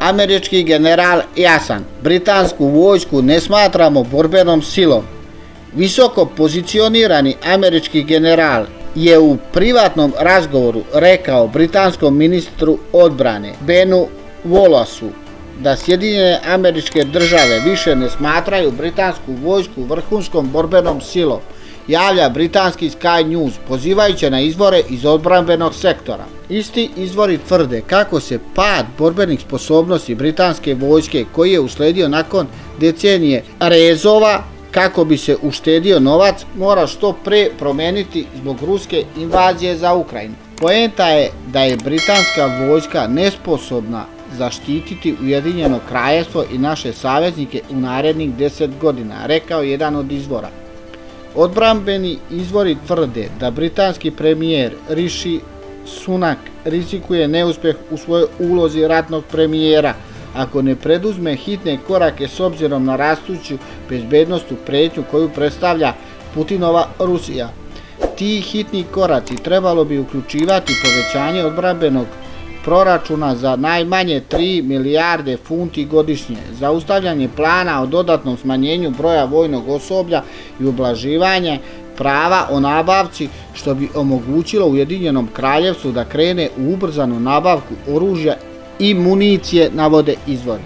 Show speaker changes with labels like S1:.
S1: Američki general jasan: britansku vojsku ne smatramo borbenom silom. Visoko pozicionirani američki general je u privatnom razgovoru rekao britanskom ministru odbrane Benu Wallaceu da Sjedinjene Američke Države više ne smatraju britansku vojsku vrhunskom borbenom silom, javlja britanski Sky News pozivajući na izvore iz odbrambenog sektora. Isti izvori tvrde kako se pad borbenih sposobnosti britanske vojske, koji je usledio nakon decenije rezova kako bi se uštedio novac, mora što pre promeniti zbog ruske invazije za Ukrajinu. Poenta je da je britanska vojska nesposobna zaštititi Ujedinjeno Kraljevstvo i naše saveznike u narednih 10 godina, rekao jedan od izvora. Odbrambeni izvori tvrde da britanski premijer Rishi Sunak rizikuje neuspjeh u svojoj ulozi ratnog premijera ako ne preduzme hitne korake s obzirom na rastuću bezbednosnu prijetnju koju predstavlja Putinova Rusija. Ti hitni koraci trebalo bi uključivati povećanje odbrambenog proračuna za najmanje 3 milijarde funti godišnje, zaustavljanje plana o dodatnom smanjenju broja vojnog osoblja i ublaživanje prava o nabavci, što bi omogućilo Ujedinjenom Kraljevstvu da krene u ubrzanu nabavku oružja i municije, navode izvori.